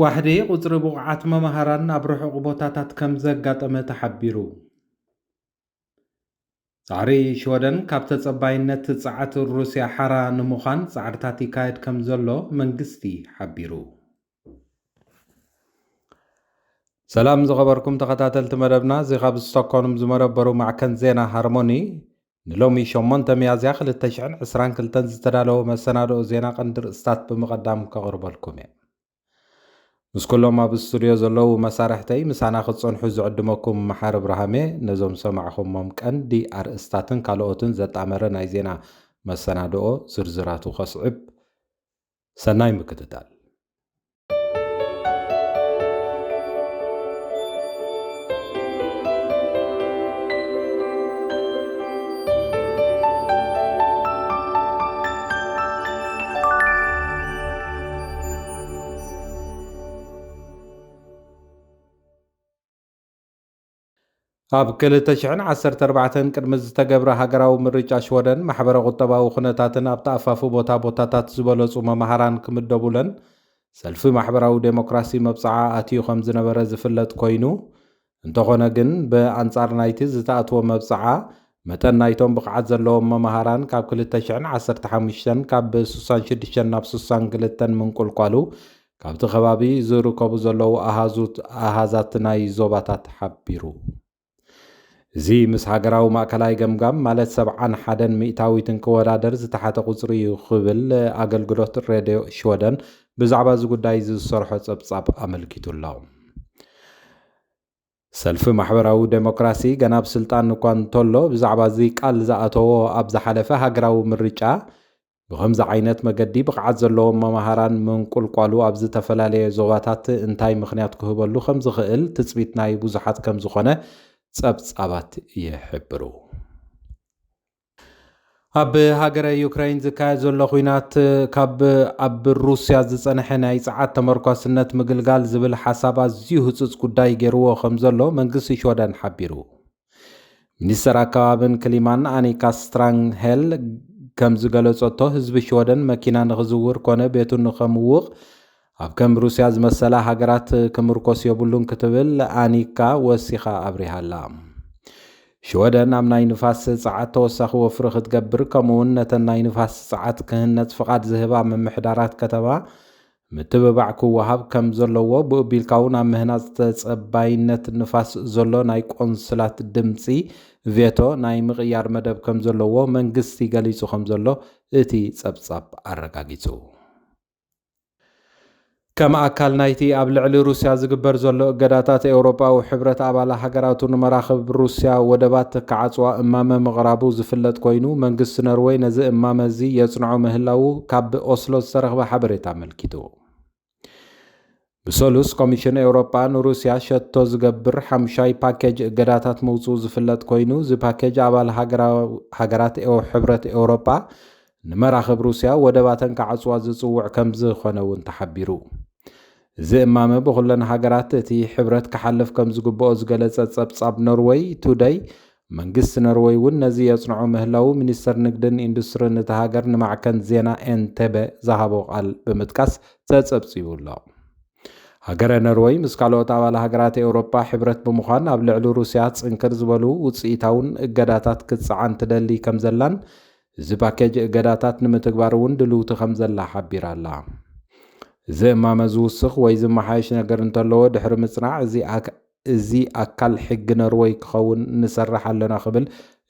ዋሕዲ ቁፅሪ ብቑዓት መምሃራን ኣብ ርሑቕ ቦታታት ከም ዘጋጠመ ተሓቢሩ። ጻዕሪ ሽወደን ካብ ተጸባይነት ጸዓት ሩስያ ሓራ ንምዃን ጻዕርታት ይካየድ ከም ዘሎ መንግስቲ ሓቢሩ። ሰላም ዝኸበርኩም ተኸታተልቲ መደብና እዚ ካብ ስቶክሆልም ዝመረበሩ ማዕከን ዜና ሃርሞኒ ንሎሚ 8 ሚያዝያ 2022 ዝተዳለወ መሰናድኦ ዜና ቀንዲ ርእስታት ብምቕዳም ከቕርበልኩም እየ። ምስ ኩሎም ኣብ ስቱድዮ ዘለዉ መሳርሕተይ ምሳና ክጸንሑ ዝዕድመኩም መሓር ብርሃሜ ነዞም ሰማዕኹሞም ቀንዲ ኣርእስታትን ካልኦትን ዘጣመረ ናይ ዜና መሰናድኦ ዝርዝራቱ ኸስዕብ ሰናይ ምክትታል። ኣብ 2014 ቅድሚ ዝተገብረ ሃገራዊ ምርጫ ሽወደን ማሕበረ ቁጠባዊ ኩነታትን ኣብ ተኣፋፉ ቦታታት ዝበለጹ መምሃራን ክምደቡለን ሰልፊ ማሕበራዊ ዴሞክራሲ መብፅዓ ኣትዩ ከም ዝነበረ ዝፍለጥ ኮይኑ እንተኾነ ግን ብኣንጻር ናይቲ ዝተኣትዎ መብፅዓ መጠን ናይቶም ብቕዓት ዘለዎም መምሃራን ካብ 2015 ካብ 66 ናብ 62 ምንቁልቋሉ ካብቲ ከባቢ ዝርከቡ ዘለዉ ኣሃዛት ናይ ዞባታት ሓቢሩ። እዚ ምስ ሃገራዊ ማእከላይ ገምጋም ማለት 71 ሚእታዊትን ክወዳደር ዝተሓተ ቁፅሪ እዩ ክብል ኣገልግሎት ሬድዮ ሽወደን ብዛዕባ እዚ ጉዳይ ዝሰርሖ ጸብጻብ ኣመልኪቱ ኣሎ። ሰልፊ ማሕበራዊ ዴሞክራሲ ገና ብስልጣን እኳ እንተሎ ብዛዕባ እዚ ቃል ዝኣተዎ ኣብ ዝሓለፈ ሃገራዊ ምርጫ ብኸምዚ ዓይነት መገዲ ብቕዓት ዘለዎም መምሃራን ምንቁልቋሉ ኣብ ዝተፈላለየ ዞባታት እንታይ ምኽንያት ክህበሉ ከም ዝኽእል ትፅቢት ናይ ብዙሓት ከም ዝኾነ ጸብጻባት ይሕብሩ። ኣብ ሃገረ ዩክራይን ዝካየድ ዘሎ ኩናት ኣብ ሩስያ ዝጸንሐ ናይ ጸዓት ተመርኳስነት ምግልጋል ዝብል ሓሳብ ኣዝዩ ህፁፅ ጉዳይ ገይርዎ ከም ዘሎ መንግስቲ ሽወደን ሓቢሩ። ሚኒስተር ኣከባብን ክሊማን ኣኒካ ስትራንግሄል ከም ዝገለጸቶ ህዝቢ ሽወደን መኪና ንኽዝውር ኮነ ቤቱ ንኸምውቕ ኣብ ከም ሩስያ ዝመሰላ ሃገራት ክምርኮስ የብሉን ክትብል ኣኒካ ወሲኻ ኣብሪሃላ። ሽወደን ኣብ ናይ ንፋስ ጸዓት ተወሳኺ ወፍሪ ክትገብር ከምኡውን ነተን ናይ ንፋስ ጸዓት ክህነፅ ፍቓድ ዝህባ መምሕዳራት ከተማ ምትብባዕ ክወሃብ ከም ዘለዎ ብኡቢልካውን ኣብ ምህናፅ ተጸባይነት ንፋስ ዘሎ ናይ ቆንስላት ድምፂ ቬቶ ናይ ምቕያር መደብ ከም ዘለዎ መንግስቲ ገሊጹ ከም ዘሎ እቲ ጸብጻብ ኣረጋጊጹ። ከም ኣካል ናይቲ ኣብ ልዕሊ ሩስያ ዝግበር ዘሎ እገዳታት ኤውሮጳዊ ሕብረት ኣባላ ሃገራቱ ንመራኽብ ሩስያ ወደባት ክዓጽዋ እማመ ምቕራቡ ዝፍለጥ ኮይኑ መንግስቲ ኖርዌይ ነዚ እማመ እዚ የጽንዖ ምህላው ካብ ኦስሎ ዝተረኽበ ሓበሬታ ኣመልኪቱ። ብሰሉስ ኮሚሽን ኤውሮጳ ንሩስያ ሸቶ ዝገብር 5 ፓኬጅ እገዳታት መውፅኡ ዝፍለጥ ኮይኑ እዚ ፓኬጅ ኣባል ሃገራት ሕብረት ኤውሮጳ ንመራኽብ ሩስያ ወደባተን ክዓጽዋ ዝጽውዕ ከም ዝኾነ እውን ተሓቢሩ። እዚ እማመ ብኹለን ሃገራት እቲ ሕብረት ክሓልፍ ከም ዝግብኦ ዝገለጸ ጸብጻብ ኖርዌይ ቱደይ መንግስቲ ኖርዌይ እውን ነዚ የጽንዖ ምህላው ሚኒስተር ንግድን ኢንዱስትሪን እቲ ሃገር ንማዕከን ዜና ኤንቴቤ ዝሃቦ ቃል ብምጥቃስ ተጸብጺቡ ኣሎ። ሃገረ ኖርዌይ ምስ ካልኦት ኣባል ሃገራት ኤውሮጳ ሕብረት ብምዃን ኣብ ልዕሊ ሩስያ ጽንክር ዝበሉ ውፅኢታውን እገዳታት ክትጽዓን ትደሊ ከም ዘላን እዚ ፓኬጅ እገዳታት ንምትግባር እውን ድልውቲ ከም ዘላ ሓቢራ ኣላ። እዚ እማመ ዝውስኽ ወይ ዝመሓየሽ ነገር እንተለዎ ድሕሪ ምጽናዕ እዚ ኣካል ሕጊ ኖርዌይ ክኸውን ንሰርሕ ኣለና ክብል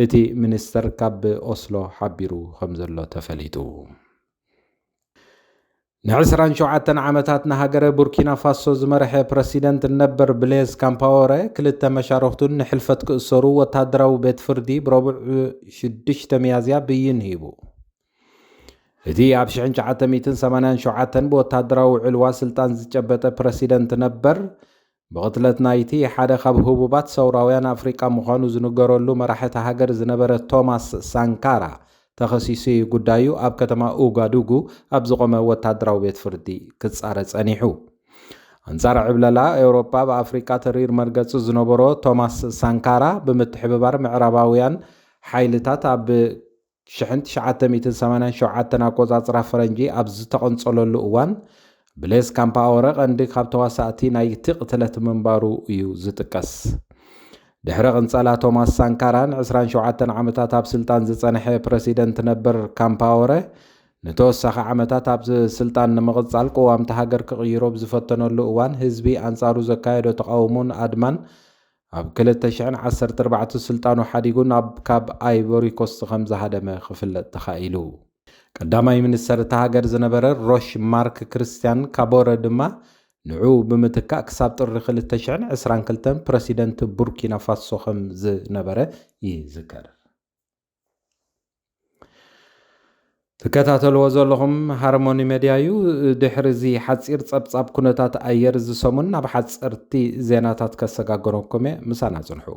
እቲ ሚኒስተር ካብ ኦስሎ ሓቢሩ ከም ዘሎ ተፈሊጡ። ን27 ዓመታት ንሃገረ ቡርኪና ፋሶ ዝመርሐ ፕረሲደንት ነበር ብሌዝ ካምፓወረ ክልተ መሻርክቱን ንሕልፈት ክእሰሩ ወታደራዊ ቤት ፍርዲ ብረቡዕ 6 ሚያዝያ ብይን ሂቡ። እቲ ኣብ 1987 ብወታደራዊ ዕልዋ ስልጣን ዝጨበጠ ፕረሲደንት ነበር ብቕትለት ናይቲ ሓደ ካብ ህቡባት ሰውራውያን ኣፍሪቃ ምዃኑ ዝንገረሉ መራሕቲ ሃገር ዝነበረ ቶማስ ሳንካራ ተኸሲሱ ጉዳዩ ኣብ ከተማ ኡጋዱጉ ኣብ ዝቆመ ወታደራዊ ቤት ፍርዲ ክጻረ ጸኒሑ። አንጻር ዕብለላ ኤውሮጳ በአፍሪካ ተሪር መርገጽ ዝነበሮ ቶማስ ሳንካራ ብምትሕብባር ምዕራባውያን ሓይልታት ኣብ 1987 ኣቆጻጽራ ፈረንጂ ኣብ ዝተቐንጸለሉ እዋን ብሌስ ካምፓወረ ቀንዲ ካብ ተዋሳእቲ ናይ ትቕትለት ምንባሩ እዩ ዝጥቀስ ድሕሪ ቅንፀላ ቶማስ ሳንካራን 27 ዓመታት ኣብ ስልጣን ዝጸንሐ ፕረሲደንት ነበር ካምፓወረ ንተወሳኺ ዓመታት ኣብ ስልጣን ንምቕጻል ቅዋምቲ ሃገር ክቕይሮ ብዝፈተነሉ እዋን ህዝቢ ኣንጻሩ ዘካየዶ ተቃውሞን ኣድማን ኣብ 2014 ስልጣኑ ሓዲጉ ካብ ኣይቮሪ ኮስት ከም ዝሃደመ ክፍለጥ ተኻኢሉ ቀዳማይ ሚኒስተር እታ ሃገር ዝነበረ ሮሽ ማርክ ክርስቲያን ካቦረ ድማ ንዑ ብምትካእ ክሳብ ጥሪ 2022 ፕረሲደንት ቡርኪና ፋሶ ከም ዝነበረ ይዝከር تكتاتلو ዘለኹም ሃርሞኒ ሚድያ እዩ ድሕሪ እዚ ሓፂር ጸብጻብ ኩነታት ኣየር ዝሰሙን ናብ ሓፀርቲ ዜናታት ከሰጋገረኩም ምሳና ጽንሑ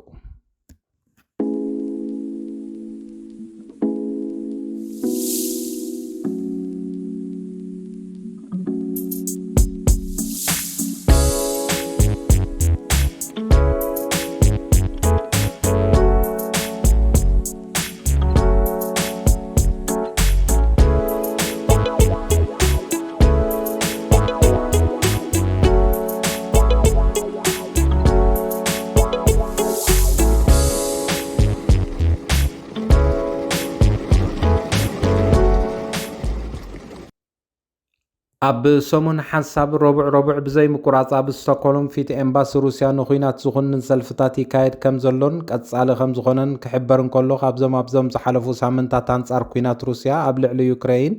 ኣብ ሰሙን ሓሳብ ረቡዕ ብዘይ ምቁራጽ ኣብ ስቶክሆልም ፊት ኤምባሲ ሩስያ ንኹናት ዝኹንን ሰልፍታት ይካየድ ከም ዘሎን ቀጻሊ ከም ዝኾነን ክሕበር እንከሎ ካብዞም ዝሓለፉ ሳምንታት አንጻር ኩናት ሩስያ ኣብ ልዕሊ ዩክሬን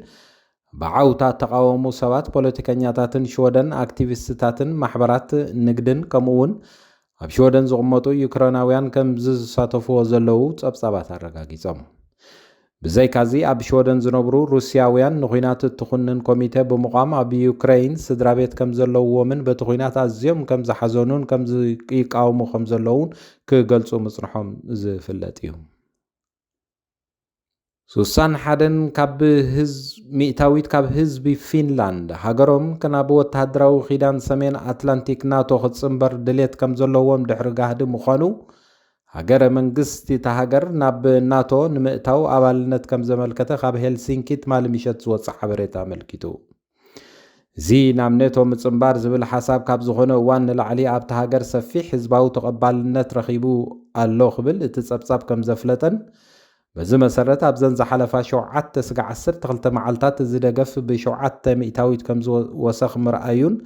ብዓውታት ተቃወሙ ሰባት ፖለቲከኛታትን ሽወደን አክቲቪስትታትን ማሕበራት ንግድን ከምኡውን ኣብ ሽወደን ዝቕመጡ ዩክሬናውያን ከም ዝሳተፍዎ ዘለው ጸብጻባት አረጋጊጾም ብዘይ ካዚ ኣብ ሽወደን ዝነብሩ ሩስያውያን ንኹናት ትኹንን ኮሚቴ ብምቋም ኣብ ዩክሬን ስድራ ቤት ከም ዘለውዎምን በቲ ኩናት ኣዝዮም ከም ዝሓዘኑን ከም ይቃወሙ ከም ዘለውን ክገልጹ ምጽንሖም ዝፍለጥ እዩ ሱሳን ሓደን ካብ ሚእታዊት ካብ ህዝቢ ፊንላንድ ሃገሮም ናብ ወተሃደራዊ ኺዳን ሰሜን አትላንቲክ ናቶ ክጽምበር ድሌት ከም ዘለዎም ድሕሪ ጋህዲ ምዃኑ ሃገረ መንግስቲ ተሃገር ናብ ናቶ ንምእታው ኣባልነት ከም ዘመልከተ ካብ ሄልሲንኪ ትማል ምሸት ዝወፅእ ሓበሬታ አመልኪቱ እዚ ናብ ኔቶ ምጽምባር ዝብል ሓሳብ ካብ ዝኾነ እዋን ንላዕሊ ኣብቲ ሃገር ሰፊሕ ህዝባዊ ተቐባልነት ረኺቡ ኣሎ ክብል እቲ ጸብጻብ ከም ዘፍለጠን በዚ መሰረት ኣብ ዘን ዝሓለፋ 7-12 መዓልታት ዝደገፍ ብ7 ሚእታዊት ከም ዝወሰኽ ምርኣዩን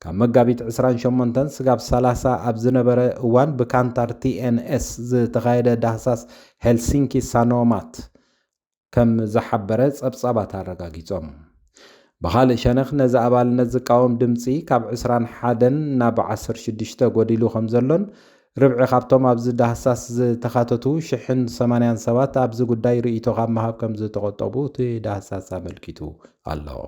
ካብ መጋቢት 28 ስጋብ 30 ኣብ ዝነበረ እዋን ብካንታር TNS ዝተኻየደ ዳህሳስ ሄልሲንኪ ሳኖማት ከም ዝሓበረ ጸብጻባት አረጋጊጾም ብኻልእ ሸነኽ ነዚ ኣባልነት ዝቃወም ድምፂ ካብ 21 ናብ 16 ጎዲሉ ከም ዘሎን ርብዒ ካብቶም ኣብዚ ዳህሳስ ዝተኻተቱ 187 ኣብዚ ጉዳይ ርእይቶ ካብ መሃብ ከም ዝተቆጠቡ እቲ ዳህሳስ አመልኪቱ ኣሎ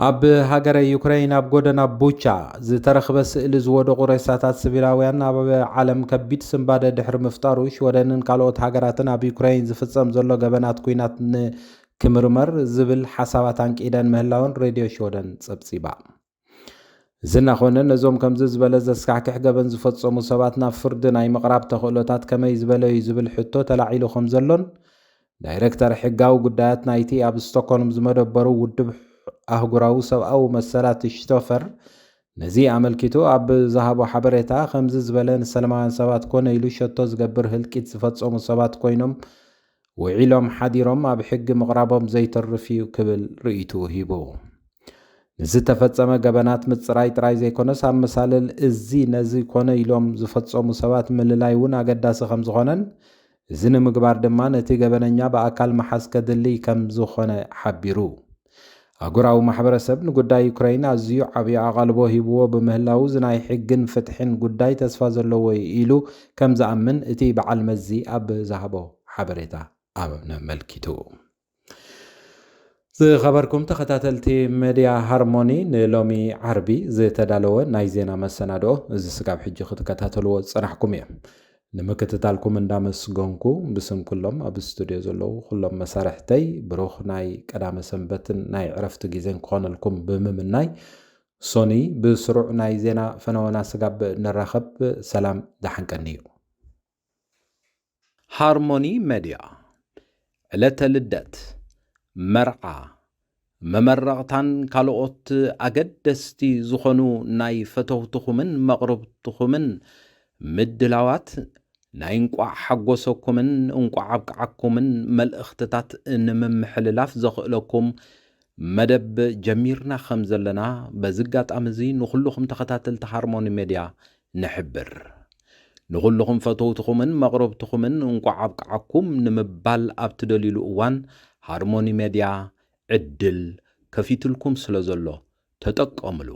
ኣብ ሃገረ ዩክሬን ኣብ ጎደና ቡቻ ዝተረኽበ ስእሊ ዝወደቑ ሬሳታት ሲቪላውያን ኣብ ዓለም ከቢድ ስምባደ ድሕሪ ምፍጣሩ ሽወደንን ካልኦት ሃገራትን ኣብ ዩክሬን ዝፍጸም ዘሎ ገበናት ኩናት ክምርመር ዝብል ሓሳባት አንቂደን ምህላውን ሬድዮ ሽወደን ጸብጺባ ዝናኾነ ነዞም ከምዚ ዝበለ ዘስካሕክሕ ገበን ዝፈጸሙ ሰባት ናብ ፍርዲ ናይ ምቕራብ ተኽእሎታት ከመይ ዝበለዩ ዝብል ሕቶ ተላዒሉ ከም ዘሎን ዳይሬክተር ሕጋዊ ጉዳያት ናይቲ ኣብ ስቶክሆልም ዝመደበሩ ውድብ ኣህጉራዊ ሰብኣዊ መሰላት ሽቶፈር ነዚ አመልኪቱ ኣብ ዝሃቦ ሓበሬታ ከምዚ ዝበለ ንሰላማውያን ሰባት ኮነ ኢሉ ሸቶ ዝገብር ህልቂት ዝፈጸሙ ሰባት ኮይኖም ውዒሎም ሓዲሮም ኣብ ሕጊ ምቕራቦም ዘይተርፍ እዩ ክብል ርእይቱ ሂቡ ንዝተፈጸመ ገበናት ምጽራይ ጥራይ ዘይኮነስ ኣብ መሳለል እዚ ነዚ ኮነ ኢሎም ዝፈጸሙ ሰባት ምልላይ እውን ኣገዳሲ ከም ዝኾነን እዚ ንምግባር ድማ ነቲ ገበነኛ ብኣካል መሓዝ ከድልይ ከም ዝኾነ ሓቢሩ ኣህጉራዊ ማሕበረሰብ ንጉዳይ ዩክሬን ኣዝዩ ዓብዪ ኣቓልቦ ሂብዎ ብምህላው ዝናይ ሕግን ፍትሕን ጉዳይ ተስፋ ዘለዎ ኢሉ ከም ዝኣምን እቲ በዓል መዚ ኣብ ዝሃቦ ሓበሬታ ኣመልኪቱ ዝኸበርኩም ተኸታተልቲ ሚድያ ሃርሞኒ ንሎሚ ዓርቢ ዝተዳለወ ናይ ዜና መሰናድኦ እዚ ስጋብ ሕጂ ክትከታተልዎ ዝጸናሕኩም እየ ንምክትታልኩም እንዳመስገንኩ ብስም ኩሎም ኣብ ስቱድዮ ዘለዉ ኩሎም መሳርሕተይ ብሩኽ ናይ ቀዳመ ሰንበትን ናይ ዕረፍቲ ግዜን ክኾነልኩም ብምምናይ ሶኒ ብስሩዕ ናይ ዜና ፈነወና ስጋብ ንራኸብ ሰላም ዳሓንቀኒ እዩ ሃርሞኒ ሚድያ ዕለተ ልደት መርዓ መመረቕታን ካልኦት ኣገደስቲ ዝኾኑ ናይ ፈተውትኹምን መቕረብትኹምን ምድላዋት ናይ እንቋዕ ሓጎሰኩምን እንቋዕ ኣብቅዓኩምን መልእኽትታት ንምምሕልላፍ ዘኽእለኩም መደብ ጀሚርና ከም ዘለና በዚ ኣጋጣሚ እዚ ንኹልኹም ተኸታተልቲ ሃርሞኒ ሚድያ ንሕብር። ንኹልኹም ፈተውትኹምን መቕረብትኹምን እንቋዕ ኣብቅዓኩም ንምባል ኣብ ትደልይሉ እዋን ሃርሞኒ ሚድያ ዕድል ከፊትልኩም ስለ ዘሎ ተጠቀምሉ።